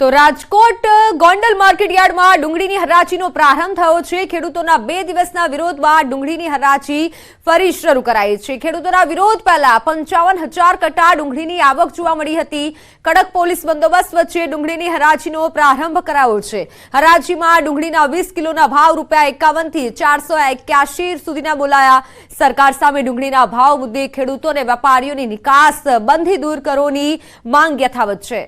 તો રાજકોટ ગોંડલ માર્કેટયાર્ડમાં ડુંગળીની હરાજીનો પ્રારંભ થયો છે। ખેડૂતોના 2 દિવસના વિરોધમાં ડુંગળીની હરાજી ફરી શરૂ કરાઈ છે। ખેડૂતોના વિરોધ પહેલા 55,000 કટ્ટા ડુંગળીની આવક જોવા મળી હતી। કડક પોલીસ બંદોબસ્ત વચ્ચે ડુંગળીની હરાજીનો પ્રારંભ કરાયો છે। હરાજીમાં ડુંગળીના 20 કિલોના ભાવ ₹51 થી 481 સુધીના બોલાયા। સરકાર સામે ડુંગળીના ભાવ મુદ્દે ખેડૂતો અને વેપારીઓની નિકાસ બંધી દૂર કરોની માંગ યથાવત છે।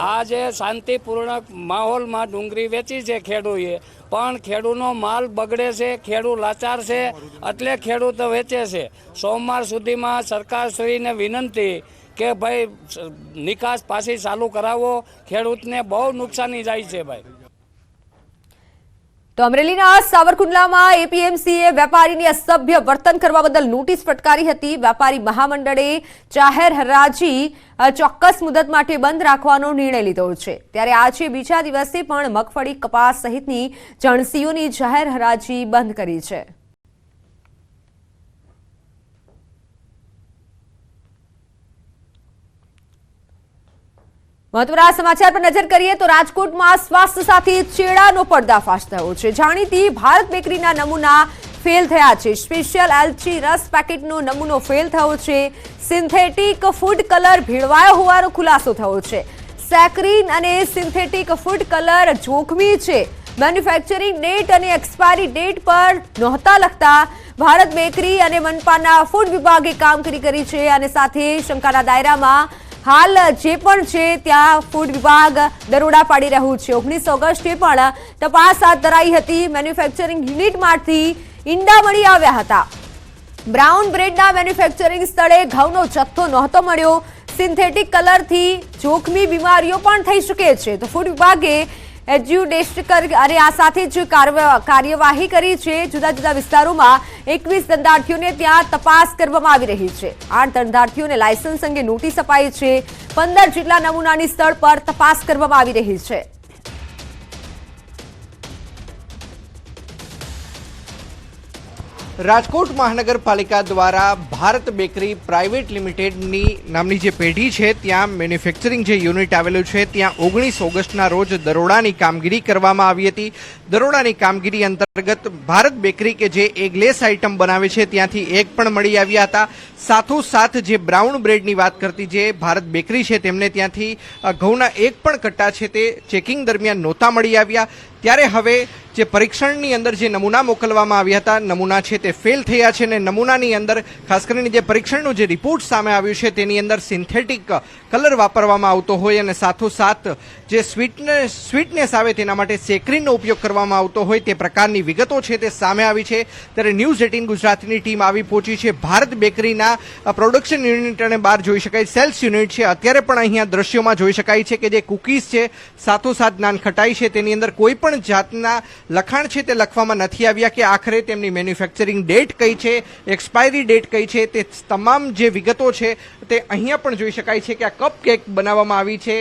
आज शांतिपूर्ण माहौल में डूंगरी वेची है खेडूए पण खेडूनो माल बगड़े से खेडू लाचार से एटले खेडूत वेचे से। सोमवार सुधी में सरकारश्री ने विनंती के भाई निकास पासी चालू करावो, खेडूत ने बहुत नुकसानी जाय छे भाई। तो अमरेलीना सावरकुंडलामां एपीएमसीए वेपारीनी असभ्य वर्तन करवा बदल नोटिस फटकारी हती। वेपारी महामंडळे जाहेर हराजी ચોક્કસ મુદત માટે બંધ રાખવાનો નિર્ણય લીધો છે। ત્યારે આજે બીજા દિવસે પણ મગફળી, કપાસ સહિતની જણસીઓની જાહેર હરાજી બંધ કરી છે। મહત્વના સમાચાર પર નજર કરીએ તો રાજકોટમાં સ્વાસ્થ્ય સાથે ચેડાનો પર્દાફાશ થયો છે। જાણીતી ભારત બેકરીના નમૂના ફેલ થયા છે। સ્પેશિયલ એલચી રસ પેકેટનો નમૂનો ફેલ થયો છે। સિન્થેટિક ફૂડ કલર ભેળવાયો હોવાનો ખુલાસો થયો છે। સેકરીન અને સિન્થેટિક ફૂડ કલર જોખમી છે। મેન્યુફેક્ચરિંગ ડેટ અને એક્સપાયરી ડેટ પર નહોતા લખતા। ભારત બેકરી અને મનપાના ફૂડ વિભાગે કામગીરી કરી છે અને સાથે શંકાના દાયરામાં हाल जे पण छे त्या फूड विभाग दरोड़ा पाड़ी रह्यु छे। 19 ऑगस्टे पण तपास हाथ धराई हती। मैन्युफेक्चरिंग यूनिटमांथी ईंडा मळी आव्या हता। ब्राउन ब्रेडना मैन्युफेक्चरिंग स्थळे घऊनो जथ्थो नहोतो मळ्यो। सिंथेटिक कलरथी जोखमी बीमारीओ पण थई शके छे। तो फूड विभागे एज्युडेस्टर अरे आ साथे ज कार्यवाही करी छे। जुदा जुदा विस्तारोमां 21 धंधार्थीओने त्यां तपास करवामां आवी रही छे। 8 धंधार्थीओने लायसन्स अंगे नोटिस अपाई छे। 15 जेटला नमूनानी स्थळ पर तपास करवामां आवी रही छे। રાજકોટ મહાનગરપાલિકા દ્વારા ભારત બેકરી પ્રાઇવેટ લિમિટેડની નામની જે પેઢી છે ત્યાં મેન્યુફેક્ચરિંગ જે યુનિટ આવેલું છે ત્યાં 19 ઓગસ્ટના રોજ દરોડાની કામગીરી કરવામાં આવી હતી। દરોડાની કામગીરી અંતર્ગત ભારત બેકરી કે જે એગલેસ આઇટમ બનાવે છે ત્યાંથી એક પણ મળી આવ્યા હતા। સાથોસાથ જે બ્રાઉન બ્રેડની વાત કરતી જે ભારત બેકરી છે તેમને ત્યાંથી ઘઉંના એક પણ કટ્ટા છે તે ચેકિંગ દરમિયાન નહોતા મળી આવ્યા। ત્યારે હવે જે પરીક્ષણની અંદર જે નમૂના મોકલવામાં આવ્યા હતા નમૂના છે તે ફેલ થયા છે અને નમૂનાની અંદર ખાસ કરીને જે પરીક્ષણનું જે રિપોર્ટ સામે આવ્યું છે તેની અંદર સિન્થેટિક કલર વાપરવામાં આવતો હોય અને સાથોસાથ જે સ્વીટનેસ આવે તેના માટે સેક્રીનનો ઉપયોગ કરવામાં આવતો હોય તે પ્રકારની વિગતો છે તે સામે આવી છે। ત્યારે ન્યૂઝ 18 ગુજરાતીની ટીમ આવી પહોંચી છે ભારત બેકરીના પ્રોડક્શન યુનિટ અને બહાર જોઈ શકાય સેલ્સ યુનિટ છે। અત્યારે પણ અહીંયા દ્રશ્યોમાં જોઈ શકાય છે કે જે કુકીઝ છે સાથોસાથ નાનખટાઈ છે તેની અંદર કોઈ પણ જાતના લખાણ છે તે લખવામાં નથી આવ્યા કે આખરે તેમની મેન્યુફેક્ચરિંગ ડેટ કઈ છે, એક્સપાયરી ડેટ કઈ છે। તે તમામ જે વિગતો છે તે અહીંયા પણ જોઈ શકાય છે કે આ કપ કેક બનાવવામાં આવી છે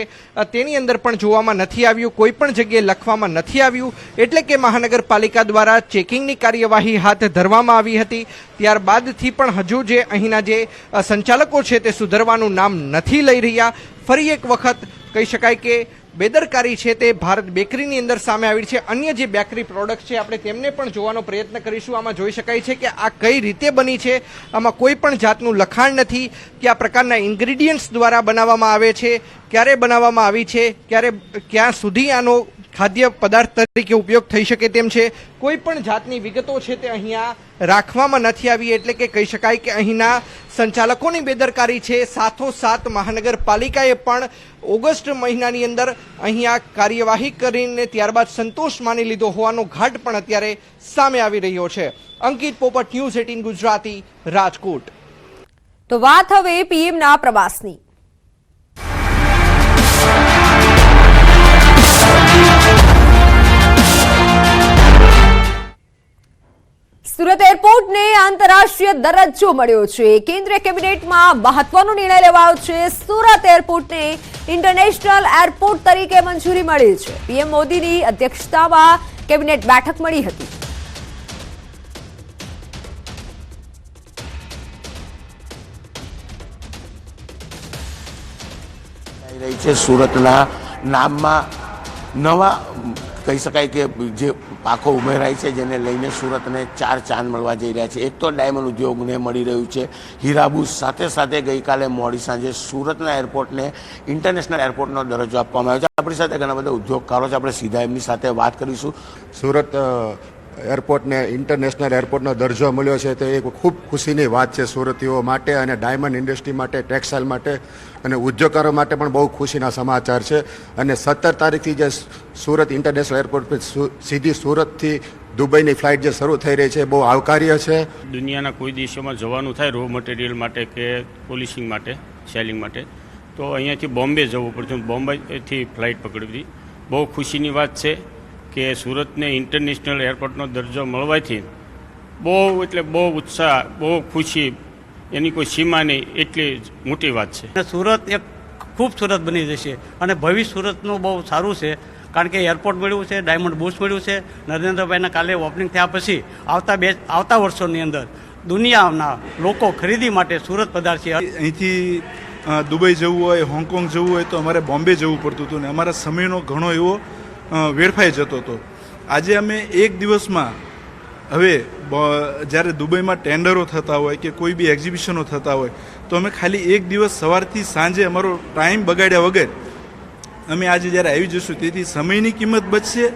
તેની અંદર પણ જોવામાં નથી આવ્યું, કોઈ પણ જગ્યાએ લખવામાં નથી આવ્યું। એટલે કે મહાનગરપાલિકા દ્વારા ચેકિંગની કાર્યવાહી હાથ ધરવામાં આવી હતી। ત્યારબાદથી પણ હજુ જે અહીંના જે સંચાલકો છે તે સુધરવાનું નામ નથી લઈ રહ્યા। ફરી એક વખત કહી શકાય કે બેદરકારી છે તે ભારત બેકરીની અંદર સામે આવી છે। અન્ય જે બેકરી પ્રોડક્ટ છે આપણે તેમને પણ જોવાનો પ્રયત્ન કરીશું। આમાં જોઈ શકાય છે કે આ કઈ રીતે બની છે, આમાં કોઈ પણ જાતનું લખાણ નથી કે આ પ્રકારના ઇન્ગ્રેડિયન્ટ્સ દ્વારા બનાવવામાં આવે છે, ક્યારે બનાવવામાં આવી છે, ક્યાં સુધી આનો ખાદ્ય પદાર્થ તરીકે ઉપયોગ થઈ શકે તેમ છે। કોઈ પણ જાતની વિગતો છે તે અહીંયા રાખવામાં નથી આવી। એટલે કે કહી શકાય કે અહીંના સંચાલકોની બેદરકારી છે। સાથોસાથ મહાનગરપાલિકાએ પણ ઓગસ્ટ મહિનાની અંદર અહીંયા કાર્યવાહી કરીને ત્યારબાદ સંતોષ માની લીધો હોવાનો ઘાટ પણ અત્યારે સામે આવી રહ્યો છે। અંકિત પોપટ, ન્યૂઝ 18 ગુજરાતી, રાજકોટ। તો વાત હવે પીએમના પ્રવાસની। સુરત એરપોર્ટને આંતરરાષ્ટ્રીય દરજ્જો મળ્યો છે। કેન્દ્રીય કેબિનેટમાં મહત્વનો નિર્ણય લેવાયો છે। સુરત એરપોર્ટને ઇન્ટરનેશનલ એરપોર્ટ તરીકે મંજૂરી મળી છે। પીએમ મોદીની અધ્યક્ષતામાં કેબિનેટ બેઠક મળી હતી। રહી છે સુરતના નામમાં નવા કહી શકાય કે જે પાકો ઉમેરાય છે જેને લઈને સુરતને 4 ચાંદ મળવા જઈ રહ્યા છે. એક તો ડાયમંડ ઉદ્યોગને મળી રહ્યું છે હીરાબુસ, સાથે સાથે ગઈકાલે મોડી સાંજે સુરતના એરપોર્ટને ઇન્ટરનેશનલ એરપોર્ટનો દરજ્જો આપવામાં આવ્યો છે. આપણી સાથે ઘણા બધા ઉદ્યોગકારો છે, આપણે સીધા એમની સાથે વાત કરીશું. સુરત એરપોર્ટને ઇન્ટરનેશનલ એરપોર્ટનો દરજ્જો મળ્યો છે તે એક ખૂબ ખુશીની વાત છે સુરતીઓ માટે અને ડાયમંડ ઇન્ડસ્ટ્રી માટે, ટેક્સટાઇલ માટે અને ઉદ્યોગકારો માટે પણ બહુ ખુશીના સમાચાર છે. અને 17 તારીખથી જે સુરત ઇન્ટરનેશનલ એરપોર્ટ પર સીધી સુરતથી દુબઈની ફ્લાઇટ જે શરૂ થઈ રહી છે બહુ આવકાર્ય છે. દુનિયાના કોઈ દેશોમાં જવાનું થાય રો મટીરિયલ માટે કે પોલિશિંગ માટે, સેલિંગ માટે, તો અહીંયાથી બોમ્બે જવું પડતું. બોમ્બેથી ફ્લાઇટ પકડવી હતી. બહુ ખુશીની વાત છે કે સુરતને ઇન્ટરનેશનલ એરપોર્ટનો દરજ્જો મળવાથી બહુ એટલે બહુ ઉત્સાહ, બહુ ખુશી, એની કોઈ સીમા નહીં, એટલી મોટી વાત છે. સુરત એક ખૂબસૂરત બની જશે અને ભવિષ્ય સુરતનું બહુ સારું છે, કારણ કે એરપોર્ટ મળ્યું છે, ડાયમંડ બુશ મળ્યું છે. નરેન્દ્રભાઈના કાલે ઓપનિંગ થયા પછી આવતા વર્ષોની અંદર દુનિયાના લોકો ખરીદી માટે સુરત પધારશે. અહીંથી દુબઈ જવું હોય, હોંગકોંગ જવું હોય તો અમારે બોમ્બે જવું પડતું હતું ને અમારા સમયનો ઘણો એવો વેડફાઈ જતો હતો. આજે અમે એક દિવસમાં હવે જ્યારે દુબઈમાં ટેન્ડરો થતા હોય કે કોઈ બી એક્ઝિબિશનો થતા હોય તો અમે ખાલી એક દિવસ સવારથી સાંજે અમારો ટાઈમ બગાડ્યા વગર અમે આજે જ્યારે આવી જશું, તેથી સમયની કિંમત બચશે.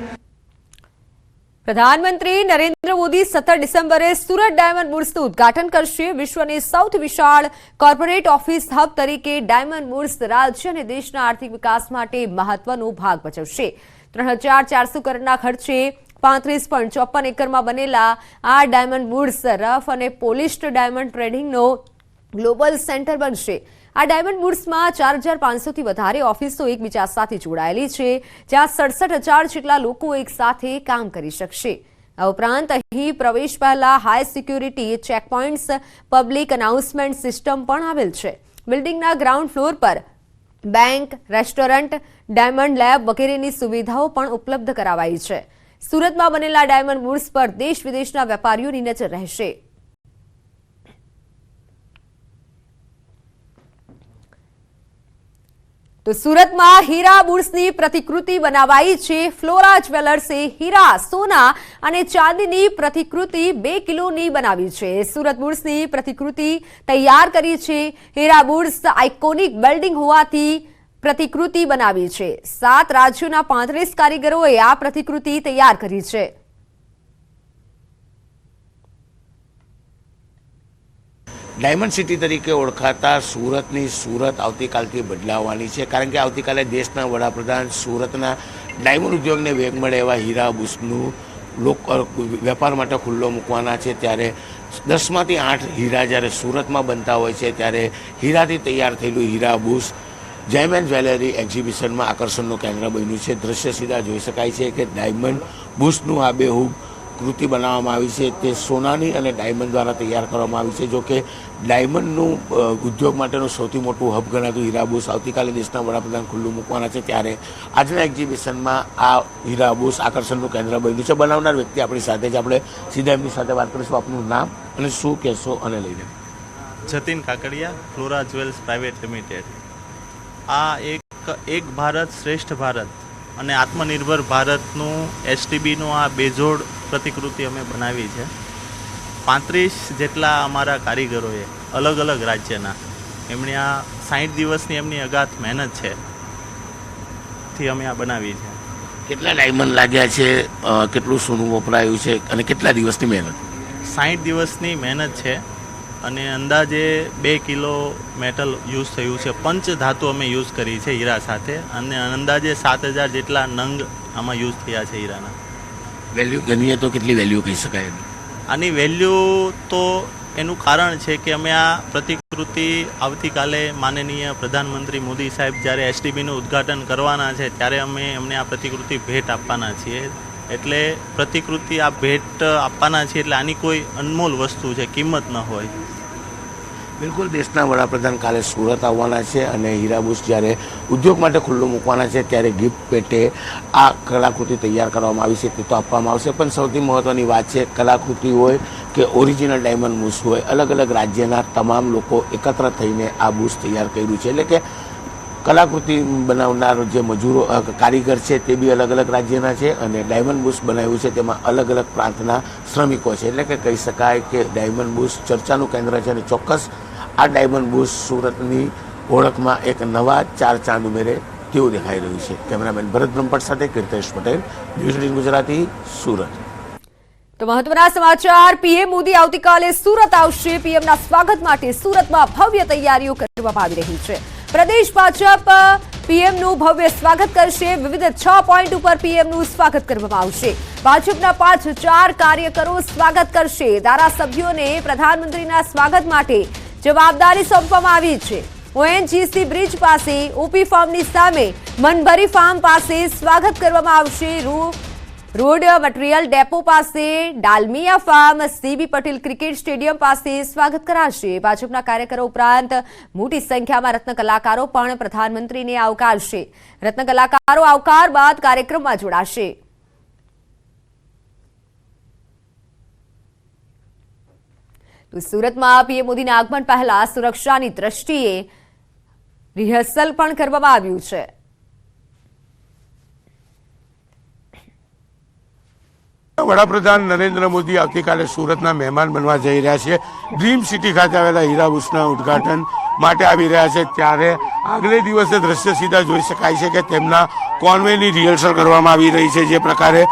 પ્રધાનમંત્રી નરેન્દ્ર મોદી 17 ડિસેમ્બરે સુરત ડાયમંડ બુર્સનું ઉદ્ઘાટન કરશે. વિશ્વની સૌથી વિશાળ કોર્પોરેટ ઓફિસ હબ તરીકે ડાયમંડ બુર્સ રાજ્ય અને દેશના આર્થિક વિકાસ માટે મહત્વનો ભાગ ભજવશે. 3400 કરોડના ખર્ચે 35.54 એકરમાં બનેલા આ ડાયમંડ બુર્સ રફ અને પોલિશ્ડ ડાયમંડ ટ્રેડિંગનો ગ્લોબલ સેન્ટર બનશે. આ ડાયમંડ બુર્સમાં 4500થી વધારે ઓફિસો એકબીજા સાથે જોડાયેલી છે, જ્યાં 67000 જેટલા લોકો એક સાથે કામ કરી શકશે. આ ઉપરાંત અહીં પ્રવેશ પહેલા high security checkpoints, public announcement system પણ આવેલ છે. બિલ્ડિંગના ગ્રાઉન્ડ ફ્લોર પર બેંક, રેસ્ટોરન્ટ, ડાયમંડ લેબ વગેરેની સુવિધાઓ પણ ઉપલબ્ધ કરાવાઈ છે. સુરતમાં બનેલા ડાયમંડ બુર્સ પર દેશ વિદેશના વેપારીઓની નજર રહેશે. તો સુરતમાં હીરા બુર્સની પ્રતિકૃતિ બનાવાઈ છે. ફ્લોરા જ્વેલર્સે હીરા, સોના અને ચાંદીની પ્રતિકૃતિ 2 કિલોની બનાવી છે. સુરત બુર્સની પ્રતિકૃતિ તૈયાર કરી છે. હીરા બુર્સ આઇકોનિક બિલ્ડિંગ હોવાથી પ્રતિકૃતિ બનાવી છે. 7 રાજ્યોના 35 કારીગરોએ આ પ્રતિકૃતિ તૈયાર કરી છે. ડાયમંડ સિટી તરીકે ઓળખાતા સુરતની સુરત આવતીકાલથી બદલાવવાની છે, કારણ કે આવતીકાલે દેશના વડાપ્રધાન સુરતના ડાયમંડ ઉદ્યોગને વેગ મળે એવા હીરા બુશનું વેપાર માટે ખુલ્લો મૂકવાના છે. ત્યારે 10માંથી 8 હીરા જ્યારે સુરતમાં બનતા હોય છે, ત્યારે હીરાથી તૈયાર થયેલું હીરા બુશ જયમેન જ્વેલરી એક્ઝિબિશનમાં આકર્ષણનું કેન્દ્ર બન્યું છે. દ્રશ્ય સીધા જોઈ શકાય છે કે ડાયમંડ બુશનું આબેહૂબ કૃતિ બનાવવામાં આવી છે તે સોનાની અને ડાયમંડ દ્વારા તૈયાર કરવામાં આવી છે. જો કે ડાયમંડનું ઉદ્યોગ માટેનું સૌથી મોટું હબ ગણાતું હીરાબુશ આવતીકાલે દેશના વડાપ્રધાન ખુલ્લું મૂકવાના છે, ત્યારે આજના એક્ઝિબિશનમાં આ હીરાબુશ આકર્ષણનું કેન્દ્ર બન્યું છે. બનાવનાર વ્યક્તિ આપણી સાથે જ, આપણે સીધા એમની સાથે વાત કરીશું. આપનું નામ અને શું કહેશો અને લઈને? Jatin Kakadiya, flora jewels private limited. આ એક ભારત શ્રેષ્ઠ ભારત અને આત્મનિર્ભર ભારતનું એસટીબીનું આ બેજોડ પ્રતિકૃતિ અમે બનાવી છે. 35 જેટલા અમારા કારીગરોએ અલગ અલગ રાજ્યના, એમણે આ 60 દિવસની એમની અગાધ મહેનત છે થી અમે આ બનાવી છે. કેટલા ડાયમંડ લાગ્યા છે, કેટલું સોનું વપરાયું છે અને કેટલા દિવસની મહેનત? 60 દિવસની મહેનત છે અને અંદાજે 2 કિલો મેટલ યુઝ થયું છે. પંચ ધાતુ અમે યુઝ કરી છે હીરા સાથે, અને અંદાજે 7000 જેટલા નંગ આમાં યુઝ થયા છે હીરાના. વેલ્યુ ગણીએ તો કેટલી વેલ્યુ કહી શકાય? આની વેલ્યુ તો એનું કારણ છે કે અમે આ પ્રતિકૃતિ આવતીકાલે માનનીય પ્રધાનમંત્રી મોદી સાહેબ જ્યારે એસટીબીનું ઉદ્ઘાટન કરવાના છે ત્યારે અમે એમને આ પ્રતિકૃતિ ભેટ આપવાના છીએ. એટલે પ્રતિકૃતિ આ ભેટ આપવાના છીએ એટલે આની કોઈ અનમોલ વસ્તુ છે, કિંમત ન હોય. બિલકુલ, દેશના વડાપ્રધાન કાલે સુરત આવવાના છે અને હીરાબુશ જ્યારે ઉદ્યોગ માટે ખુલ્લું મૂકવાના છે ત્યારે ગિફ્ટ પેટે આ કલાકૃતિ તૈયાર કરવામાં આવી છે તે તો આપવામાં આવશે. પણ સૌથી મહત્ત્વની વાત છે, કલાકૃતિ હોય કે ઓરિજિનલ ડાયમંડ બુશ હોય, અલગ અલગ રાજ્યના તમામ લોકો એકત્ર થઈને આ બુશ તૈયાર કર્યું છે. એટલે કે કલાકૃતિ બનાવનાર જે મજૂરો કારીગર છે તે બી અલગ અલગ રાજ્યના છે અને ડાયમંડ બુશ બનાવ્યું છે તેમાં અલગ અલગ પ્રાંતના શ્રમિકો છે. એટલે કે કહી શકાય કે ડાયમંડ બુશ ચર્ચાનું કેન્દ્ર છે અને ચોક્કસ આ ડાયમંડ બુશ સુરતની ઓળખમાં એક નવા 4 ચાંદ ઉમેરે તેવું દેખાઈ રહ્યું છે. કેમેરામેન ભરત બ્રહ્મભટ્ટ સાથે કીર્તેશ પટેલ, ન્યૂઝ 18 ગુજરાતી, સુરત. તો મહત્વના સમાચાર, પીએમ મોદી આવતીકાલે સુરત આવશે. પીએમના સ્વાગત માટે સુરતમાં ભવ્ય તૈયારીઓ કરવામાં આવી રહી છે. પ્રદેશ ભાજપ પીએમનું ભવ્ય સ્વાગત કરશે. વિવિધ 6 પોઈન્ટ ઉપર પીએમનું સ્વાગત કરવામાં આવશે. ભાજપના 5,000 કાર્યકરો સ્વાગત કરશે. ધારાસભ્યોને પ્રધાનમંત્રીના સ્વાગત માટે જવાબદારી સોંપવામાં આવી છે. ઓએનજીસી બ્રિજ પાસે, ઓપી ફાર્મની સામે, મનભરી ફાર્મ પાસે સ્વાગત કરવામાં આવશે. રોડ મટીરીયલ ડેપો પાસે, Dalmia farm, CB Patel cricket stadium પાસે સ્વાગત કરાશે. ભાજપના કાર્યકરો ઉપરાંત મોટી સંખ્યામાં રત્ન કલાકારો પણ પ્રધાનમંત્રીને આવકારશે. રત્ન કલાકારો આવકાર બાદ કાર્યક્રમમાં જોડાશે. તો સુરતમાં પીએમ મોદીના આગમન પહેલા સુરક્ષાની દ્રષ્ટિએ રિહર્સલ પણ કરવામાં આવ્યું છે. વડાપ્રધાન નરેન્દ્ર મોદી આવતીકાલે સુરતના મહેમાન બનવા જઈ રહ્યા છે. ડ્રીમ સિટી ખાતે આવેલા હીરા બુશના ઉદ્ઘાટન માટે આવી રહ્યા છે. ત્યારે આગલે દિવસે દ્રશ્ય સીધા જોઈ શકાય છે કે તેમના કોન્વેની રિહર્સલ કરવામાં આવી રહી છે. જે પ્રકારે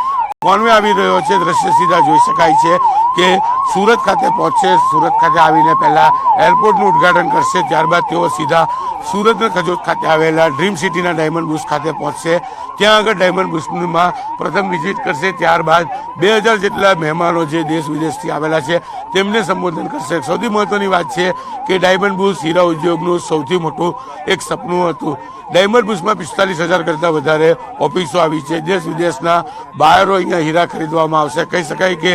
કોન્વે આવી રહ્યો છે દ્રશ્ય સીધા જોઈ શકાય છે કે સુરત ખાતે પહોંચશે. સુરત ખાતે આવીને પહેલા એરપોર્ટનું ઉદ્ઘાટન કરશે. ત્યારબાદ તેઓ સીધા સુરતના ખજોદ ખાતે આવેલા ડ્રીમ સિટીના ડાયમંડ બુશ ખાતે પહોંચશે. ત્યાં આગળ ડાયમંડ બુશમાં પ્રથમ વિઝિટ કરશે. ત્યારબાદ 2000 જેટલા મહેમાનો જે દેશ વિદેશથી આવેલા છે તેમને સંબોધન કરશે. સૌથી મહત્વની વાત છે કે ડાયમંડ બુશ હીરા ઉદ્યોગનું સૌથી મોટું એક સપનું હતું. ડાયમંડ બુશમાં 45,000 કરતાં વધારે ઓફિસો આવી છે. દેશ વિદેશના બાયરો અહીંયા હીરા ખરીદવામાં આવશે. કહી શકાય કે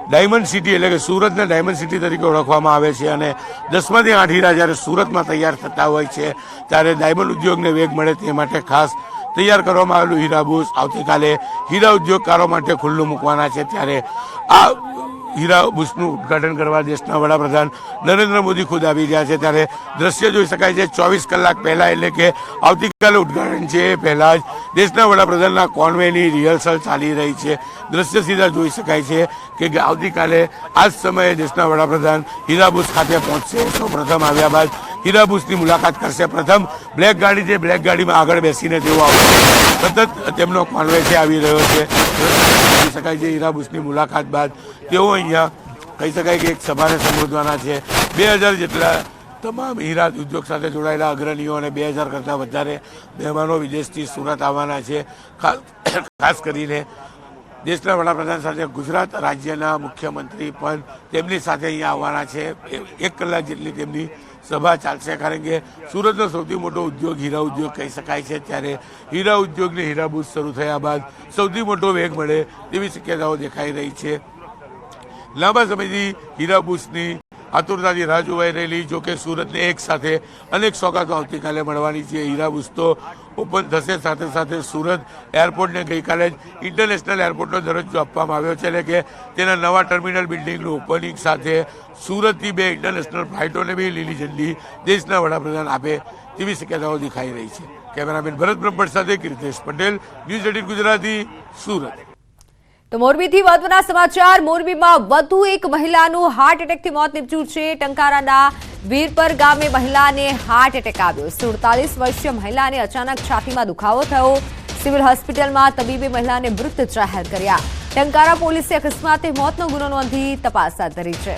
ડાયમંડ સિટી એટલે કે સુરતને ડાયમંડ સિટી તરીકે ઓળખવામાં આવે છે અને 10માંથી 8 હીરા જ્યારે સુરતમાં તૈયાર થતા હોય છે ત્યારે ડાયમંડ ઉદ્યોગને વેગ મળે તે માટે ખાસ તૈયાર કરવામાં આવેલું હીરા બુશ આવતીકાલે હીરા ઉદ્યોગકારો માટે ખુલ્લું મૂકવાના છે. ત્યારે આ હીરા બુશનું ઉદ્ઘાટન કરવા દેશના વડાપ્રધાન નરેન્દ્ર મોદી ખુદ આવી રહ્યા છે. ત્યારે દ્રશ્ય જોઈ શકાય છે 24 કલાક પહેલા એટલે કે આવતીકાલે ઉદ્ઘાટન છે એ પહેલા જ દેશના વડાપ્રધાનના કોન્વેની રિહર્સલ ચાલી રહી છે. દ્રશ્ય સીધા જોઈ શકાય છે કે આવતીકાલે આ જ સમયે દેશના વડાપ્રધાન હીરા બુશ ખાતે પહોંચશે. સૌ પ્રથમ આવ્યા બાદ હીરા બુશની મુલાકાત કરશે. પ્રથમ બ્લેક ગાડી છે, બ્લેક ગાડીમાં આગળ બેસીને તેઓ આવશે. સતત તેમનો કોન્વે છે આવી રહ્યો છે. જોઈ શકાય છે હીરા બુશની મુલાકાત બાદ તેઓ અહીંયા કહી શકાય કે એક સભાને સંબોધવાના છે. 2000 જેટલા તમામ હીરા ઉદ્યોગ સાથે જોડાયેલા અગ્રણીઓ અને 2000 કરતાં વધારે મહેમાનો વિદેશથી સુરત આવવાના છે. ખાસ કરીને દેશના વડાપ્રધાન સાથે ગુજરાત રાજ્યના મુખ્યમંત્રી પણ તેમની સાથે અહીંયા આવવાના છે. 1 કલાક જેટલી તેમની સભા ચાલશે. કારણ કે સુરતનો સૌથી મોટો ઉદ્યોગ હીરા ઉદ્યોગ કહી શકાય છે. ત્યારે હીરા ઉદ્યોગને હીરા બુશ શરૂ થયા બાદ સૌથી મોટો વેગ મળે તેવી શક્યતાઓ દેખાઈ રહી છે. લાંબા સમયથી હીરા બુશની આતુરતાથી રાહ જોવાઈ રહેલી, જોકે સુરતને એક સાથે અનેક સોગાતો આવતીકાલે મળવાની છે. હીરા બુશ તો ઓપન થશે, સાથે સાથે સુરત એરપોર્ટને ગઈકાલે જ ઇન્ટરનેશનલ એરપોર્ટનો દરજ્જો આપવામાં આવ્યો છે. એટલે કે તેના નવા ટર્મિનલ બિલ્ડિંગનું ઓપનિંગ સાથે સુરતથી 2 ઇન્ટરનેશનલ ફ્લાઇટોને બી લીલી ઝંડી દેશના વડાપ્રધાન આપે તેવી શક્યતાઓ દેખાઈ રહી છે. કેમેરામેન ભરત બ્રહ્મભટ્ટ સાથે કીર્તેશ પટેલ, ન્યૂઝ 18 ગુજરાતી, સુરત. તો મોરબીથી મહત્વના સમાચાર, મોરબીમાં વધુ એક મહિલાનું હાર્ટ એટેકથી મોત નીપજ્યું છે. ટંકારાના વીરપર ગામે મહિલાને હાર્ટ એટેક આવ્યો. 47 વર્ષીય મહિલાને અચાનક છાતીમાં દુખાવો થયો. સિવિલ હોસ્પિટલમાં તબીબે મહિલાને મૃત જાહેર કર્યા. ટંકારા પોલીસે અકસ્માતે મોતનો ગુનો નોંધી તપાસ હાથ ધરી છે.